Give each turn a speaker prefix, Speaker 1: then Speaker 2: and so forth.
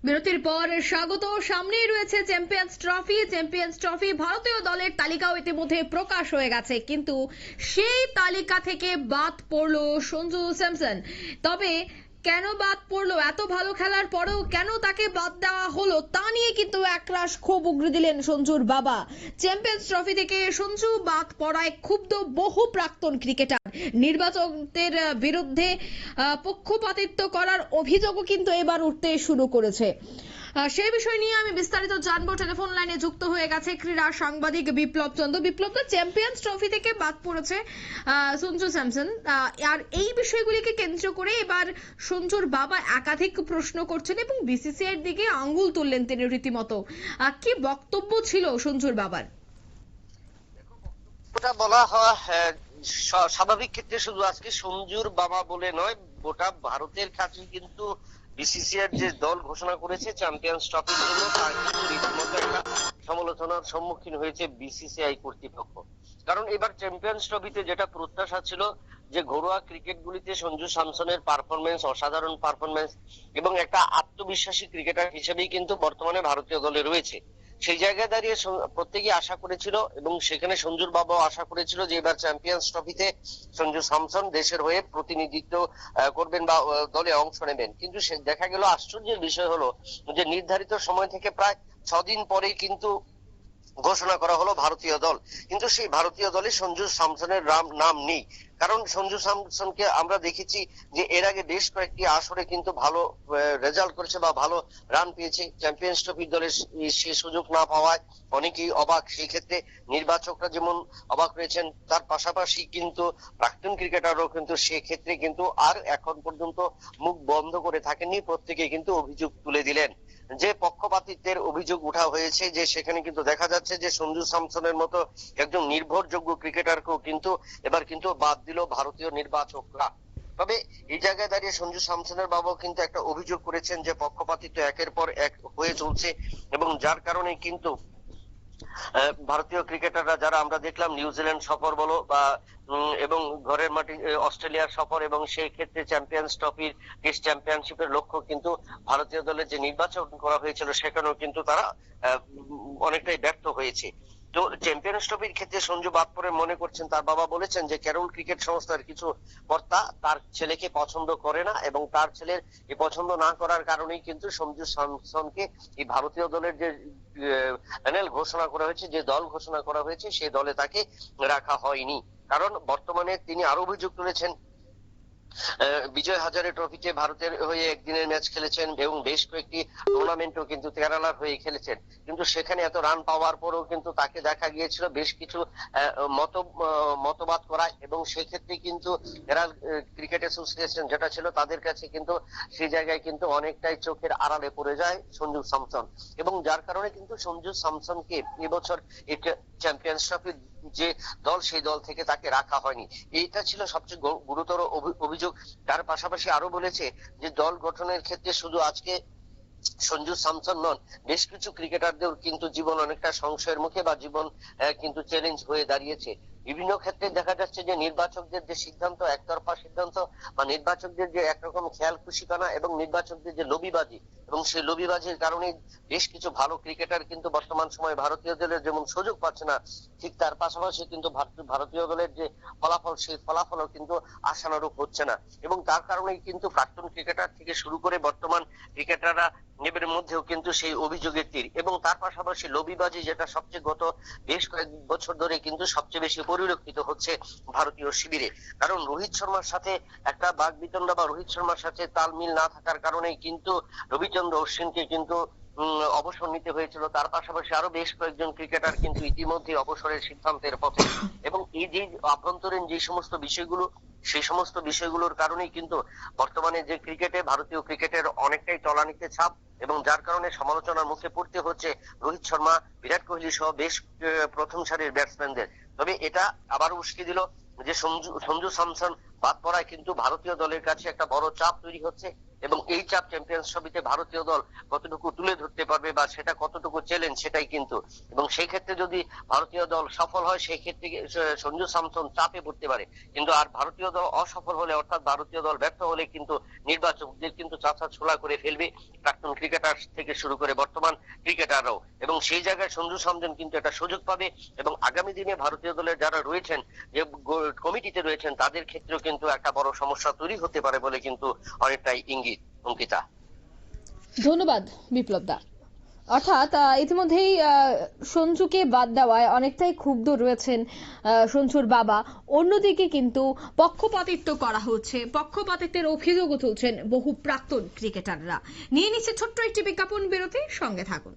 Speaker 1: বিরতির পর স্বাগত। সামনেই রয়েছে চ্যাম্পিয়ন্স ট্রফি ভারতীয় দলের তালিকাও ইতিমধ্যে প্রকাশ হয়ে গেছে, কিন্তু সেই তালিকা থেকে বাদ পড়লো সঞ্জু স্যামসন। তবে কেন বাদ পড়লো, এত ভালো খেলার পরেও কেন তাকে বাদ দেওয়া হলো, তা নিয়ে কিন্তু একরাশ ক্ষোভ উগরে দিলেন সঞ্জুর বাবা। চ্যাম্পিয়ন্স ট্রফি থেকে সঞ্জু বাদ পড়ায় ক্ষুব্ধ বহু প্রাক্তন ক্রিকেটার। নির্বাচকদের বিরুদ্ধে পক্ষপাতিত্ব করার অভিযোগও কিন্তু এবার উঠতে শুরু করেছে। সেই বিষয় নিয়ে আমি বিস্তারিত জানবো। টেলিফোন লাইনে যুক্ত হয়ে গেছে ক্রীড়া সাংবাদিক বিপ্লব চন্দ্র। বিপ্লব, তো চ্যাম্পিয়ন্স ট্রফি থেকে বাদ পড়েছে সঞ্জু স্যামসন, আর এই বিষয়গুলিকে কেন্দ্র করে এবার সঞ্জুর বাবা একাধিক প্রশ্ন করছেন এবং বিসিসিআই এর দিকে আঙ্গুল তুললেন তিনি রীতিমতো। কি বক্তব্য ছিল সঞ্জুর বাবার?
Speaker 2: ওটা বলা হয় স্বাভাবিক ক্ষেত্রে শুধু আজকে সঞ্জুর বাবা বলে নয়, গোটা ভারতের কাছে কিন্তু বিসিসিআই যে দল ঘোষণা করেছে চ্যাম্পিয়ন্স ট্রফির জন্য, তার কিন্তু রীতিমতো একটা সমালোচনার সম্মুখীন হয়েছে বিসিসিআই কর্তৃপক্ষ। কারণ এবার চ্যাম্পিয়ন্স ট্রফিতে যেটা প্রত্যাশা ছিল যে ঘরোয়া ক্রিকেট গুলিতে সঞ্জু স্যামসনের পারফরমেন্স, অসাধারণ পারফরমেন্স এবং একটা আত্মবিশ্বাসী ক্রিকেটার হিসেবেই কিন্তু বর্তমানে ভারতীয় দলে রয়েছে। সেই জায়গায় দাঁড়িয়ে প্রত্যেকেই আশা করেছিল এবং সেখানে সঞ্জুর বাবাও আশা করেছিল যে এবার চ্যাম্পিয়ন্স ট্রফিতে সঞ্জু স্যামসন দেশের হয়ে প্রতিনিধিত্ব করবেন বা দলে অংশ নেবেন। কিন্তু দেখা গেল আশ্চর্যের বিষয় হলো যে নির্ধারিত সময় থেকে প্রায় 6 দিন পরেই কিন্তু ঘোষণা করা হলো ভারতীয় দল, কিন্তু সেই ভারতীয় দলে সঞ্জু স্যামসনের নাম নেই। কারণ সঞ্জু স্যামসনকে আমরা দেখেছি যে এর আগে বেশ কয়েকটি আসরে কিন্তু ভালো রেজাল্ট করেছে বা ভালো রান পেয়েছে। চ্যাম্পিয়ন্স ট্রফির দলে সে সুযোগ না পাওয়ায় অনেকেই অবাক। সেই ক্ষেত্রে নির্বাচকরা যেমন অবাক রয়েছেন, তার পাশাপাশি কিন্তু প্রাক্তন ক্রিকেটারও কিন্তু সেক্ষেত্রে কিন্তু আর এখন পর্যন্ত মুখ বন্ধ করে থাকেননি। প্রত্যেকে কিন্তু অভিযোগ তুলে দিলেন। যে পক্ষপাতিত্বের অভিযোগ উঠা হয়েছে, যে সেখানে কিন্তু দেখা যাচ্ছে যে সঞ্জু স্যামসনের মতো একজন নির্ভরযোগ্য ক্রিকেটারকেও কিন্তু এবার কিন্তু বাদ দিল ভারতীয় নির্বাচকরা। তবে এই জায়গায় দাঁড়িয়ে সঞ্জু স্যামসনের বাবাও কিন্তু একটা অভিযোগ করেছেন যে পক্ষপাতিত্ব একের পর এক হয়ে চলছে এবং যার কারণে কিন্তু ভারতীয় ক্রিকেটাররা যারা আমরা দেখলাম নিউজিল্যান্ড সফর বলো বা এবং ঘরের মাটি অস্ট্রেলিয়ার সফর এবং সেই ক্ষেত্রে চ্যাম্পিয়ন্স ট্রফির টেস্ট চ্যাম্পিয়নশিপের লক্ষ্য কিন্তু ভারতীয় দলের যে নির্বাচন করা হয়েছিল সেখানেও কিন্তু তারা অনেকটাই ব্যর্থ হয়েছে। তো চ্যাম্পিয়ন্স ট্রফির ক্ষেত্রে সঞ্জু বাদ পড়ে মনে করছেন, তার বাবা বলেছেন যে কেরল ক্রিকেট সংস্থার কিছু কর্তা তার ছেলেকে পছন্দ করে না এবং তার ছেলের এই পছন্দ না করার কারণেই কিন্তু সঞ্জু স্যামসনকে এই ভারতীয় দলের যে প্যানেল ঘোষণা করা হয়েছে, যে দল ঘোষণা করা হয়েছে, সেই দলে তাকে রাখা হয়নি। কারণ বর্তমানে তিনি আরো অভিযোগ তুলেছেন বিজয় হাজারে ট্রফিতে ভারতের হয়ে একদিনের ম্যাচ খেলেছেন এবং বেশ কয়েকটি টুর্নামেন্টও কিন্তু কেরালার হয়ে খেলেছেন, কিন্তু সেখানে এত রান পাওয়ার পরেও কিন্তু তাকে দেখা গিয়েছিল বেশ কিছু মতবাদ করায় এবং সেক্ষেত্রে কিন্তু কেরাল ক্রিকেট অ্যাসোসিয়েশন যেটা ছিল তাদের কাছে কিন্তু সেই জায়গায় কিন্তু অনেকটাই চোখের আড়ালে পড়ে যায় সঞ্জু স্যামসন। এবং যার কারণে কিন্তু সঞ্জু স্যামসনকে এবছর চ্যাম্পিয়ন্স ট্রফির যে দল, সেই দল থেকে তাকে রাখা হয়নি। এইটা ছিল সবচেয়ে গুরুতর অভিযোগ। তার পাশাপাশি আরো বলেছে যে দল গঠনের ক্ষেত্রে শুধু আজকে সঞ্জু স্যামসন নন, বেশ কিছু ক্রিকেটারদের কিন্তু জীবন অনেকটা সংশয়ের মুখে বা জীবন কিন্তু চ্যালেঞ্জ হয়ে দাঁড়িয়েছে। বিভিন্ন ক্ষেত্রে দেখা যাচ্ছে যে নির্বাচকদের যে সিদ্ধান্ত, একতরফা সিদ্ধান্ত বা নির্বাচকদের যে একরকম খেয়াল খুশিকানা এবং নির্বাচকদের যে লবিবাজি, এবং সেই লবিবাজির কারণে বেশ কিছু ভালো ক্রিকেটার কিন্তু বর্তমান সময়ে ভারতীয় দলের যেমন সুযোগ পাচ্ছে না, ঠিক তার পাশাপাশি কিন্তু ভারতীয় দলের যে ফলাফল, সেই ফলাফলও কিন্তু আশানুরূপ হচ্ছে না। এবং তার কারণেই কিন্তু প্রাক্তন ক্রিকেটার থেকে শুরু করে বর্তমান ক্রিকেটাররা এর মধ্যেও কিন্তু সেই অভিযোগের তীর। এবং তার পাশাপাশি লবিবাজি, যেটা সবচেয়ে গত বেশ কয়েক বছর ধরে কিন্তু সবচেয়ে বেশি পরিলক্ষিত হচ্ছে ভারতীয় শিবিরে। কারণ রোহিত শর্মার সাথে একটা বাকবিতণ্ডা বা রোহিত শর্মার সাথে তাল মিল না থাকার কারণেই কিন্তু রবিচন্দ্র অশ্বিনকে কিন্তু অবসর নিতে হয়েছিল। তার পাশাপাশি আরো বেশ কয়েকজন ক্রিকেটার কিন্তু ইতিমধ্যে অবসরের সিদ্ধান্তের পথে। এবং এই যে আভ্যন্তরীণ যে সমস্ত বিষয়গুলো, সেই সমস্ত বিষয়গুলোর কারণেই কিন্তু বর্তমানে যে ক্রিকেটে, ভারতীয় ক্রিকেটের অনেকটাই তলানিতে ছাপ এবং যার কারণে সমালোচনার মুখে পড়তে হচ্ছে রোহিত শর্মা, বিরাট কোহলি সহ বেশ প্রথম সারির ব্যাটসম্যানদের। তবে এটা আবার উস্কে দিল যে সঞ্জু স্যামসন বাদ পড়ায় কিন্তু ভারতীয় দলের কাছে একটা বড় চাপ তৈরি হচ্ছে এবং এই চাপ চ্যাম্পিয়ন্স ট্রফিতে ভারতীয় দল কতটুকু তুলে ধরতে পারবে বা সেটা কতটুকু চ্যালেঞ্জ সেটাই কিন্তু। এবং সেই ক্ষেত্রে যদি ভারতীয় দল সফল হয় সেই ক্ষেত্রে সঞ্জু স্যামসন চাপে পড়তে পারে, কিন্তু আর ভারতীয় দল অসফল হলে অর্থাৎ ভারতীয় দল ব্যর্থ হলে কিন্তু নির্বাচকদের কিন্তু চাচা ছোলা করে ফেলবে, প্রাক্তন ক্রিকেটার থেকে শুরু করে বর্তমান ক্রিকেটাররাও। এবং সেই জায়গায় সঞ্জু স্যামসন কিন্তু একটা সুযোগ পাবে এবং আগামী দিনে ভারতীয় দলের যারা রয়েছেন, যে কমিটিতে রয়েছেন, তাদের ক্ষেত্রেও কিন্তু একটা বড় সমস্যা তৈরি হতে পারে বলে কিন্তু অনেকটাই ইঙ্গিত। অঙ্কিতা,
Speaker 1: ধন্যবাদ বিপ্লব দা। অর্থাৎ ইতিমধ্যেই সঞ্জুকে বাদ দেওয়ায় অনেকটাই ক্ষুব্ধ রয়েছেন সঞ্জুর বাবা। অন্যদিকে কিন্তু পক্ষপাতিত্ব করা হচ্ছে, পক্ষপাতিত্বের অভিযোগও তুলছেন বহু প্রাক্তন ক্রিকেটাররা। নিয়ে নিচ্ছে ছোট্ট একটি বিজ্ঞাপন বিরতি, সঙ্গে থাকুন।